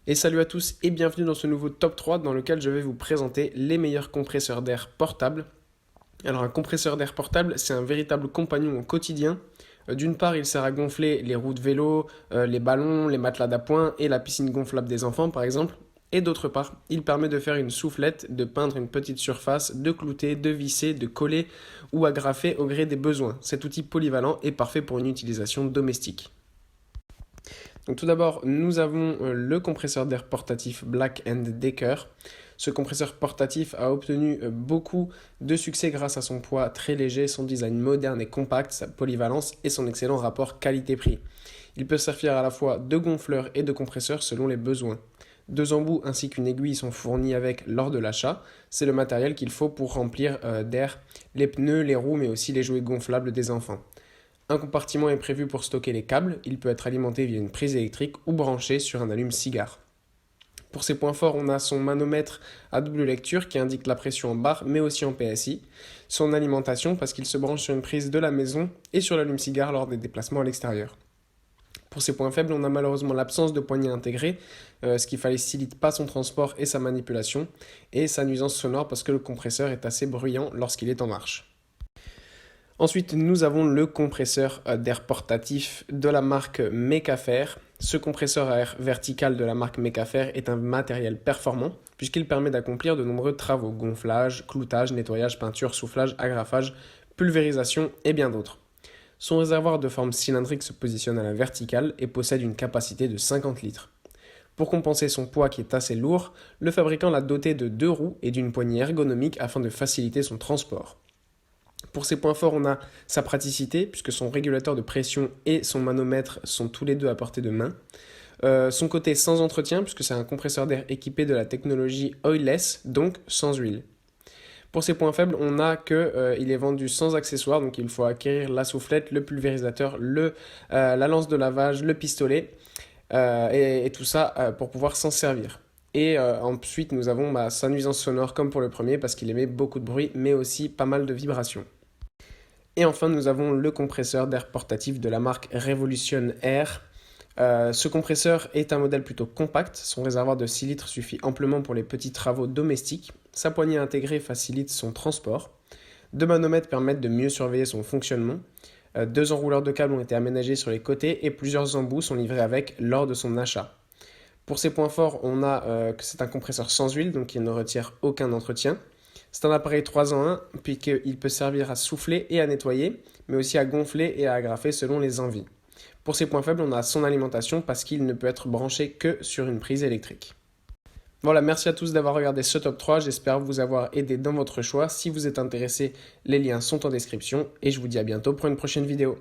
Et salut à tous et bienvenue dans ce nouveau top 3 dans lequel je vais vous présenter les meilleurs compresseurs d'air portables. Alors un compresseur d'air portable, c'est un véritable compagnon au quotidien. D'une part, il sert à gonfler les roues de vélo, les ballons, les matelas d'appoint et la piscine gonflable des enfants par exemple. Et d'autre part, il permet de faire une soufflette, de peindre une petite surface, de clouter, de visser, de coller ou agrafer au gré des besoins. Cet outil polyvalent est parfait pour une utilisation domestique. Donc tout d'abord, nous avons le compresseur d'air portatif Black Decker. Ce compresseur portatif a obtenu beaucoup de succès grâce à son poids très léger, son design moderne et compact, sa polyvalence et son excellent rapport qualité-prix. Il peut servir à la fois de gonfleur et de compresseur selon les besoins. Deux embouts ainsi qu'une aiguille sont fournis avec lors de l'achat. C'est le matériel qu'il faut pour remplir d'air les pneus, les roues, mais aussi les jouets gonflables des enfants. Un compartiment est prévu pour stocker les câbles, il peut être alimenté via une prise électrique ou branché sur un allume-cigare. Pour ses points forts, on a son manomètre à double lecture qui indique la pression en bar mais aussi en PSI, son alimentation parce qu'il se branche sur une prise de la maison et sur l'allume-cigare lors des déplacements à l'extérieur. Pour ses points faibles, on a malheureusement l'absence de poignée intégrée, ce qui facilite pas son transport et sa manipulation, et sa nuisance sonore parce que le compresseur est assez bruyant lorsqu'il est en marche. Ensuite, nous avons le compresseur d'air portatif de la marque Mecafer. Ce compresseur à air vertical de la marque Mecafer est un matériel performant puisqu'il permet d'accomplir de nombreux travaux, gonflage, cloutage, nettoyage, peinture, soufflage, agrafage, pulvérisation et bien d'autres. Son réservoir de forme cylindrique se positionne à la verticale et possède une capacité de 50 litres. Pour compenser son poids qui est assez lourd, le fabricant l'a doté de 2 roues et d'une poignée ergonomique afin de faciliter son transport. Pour ses points forts, on a sa praticité, puisque son régulateur de pression et son manomètre sont tous les deux à portée de main. Son côté sans entretien, puisque c'est un compresseur d'air équipé de la technologie oilless, donc sans huile. Pour ses points faibles, on a qu'il est vendu sans accessoires, donc il faut acquérir la soufflette, le pulvérisateur, la lance de lavage, le pistolet, et tout ça pour pouvoir s'en servir. Et ensuite, nous avons sa nuisance sonore comme pour le premier, parce qu'il émet beaucoup de bruit, mais aussi pas mal de vibrations. Et enfin, nous avons le compresseur d'air portatif de la marque Revolution Air. Ce compresseur est un modèle plutôt compact, son réservoir de 6 litres suffit amplement pour les petits travaux domestiques, sa poignée intégrée facilite son transport, deux manomètres permettent de mieux surveiller son fonctionnement, deux enrouleurs de câbles ont été aménagés sur les côtés et plusieurs embouts sont livrés avec lors de son achat. Pour ses points forts, on a que c'est un compresseur sans huile, donc il ne retire aucun entretien. C'est un appareil 3 en 1, puisqu'il peut servir à souffler et à nettoyer, mais aussi à gonfler et à agrafer selon les envies. Pour ses points faibles, on a son alimentation parce qu'il ne peut être branché que sur une prise électrique. Voilà, merci à tous d'avoir regardé ce top 3, j'espère vous avoir aidé dans votre choix. Si vous êtes intéressé, les liens sont en description et je vous dis à bientôt pour une prochaine vidéo.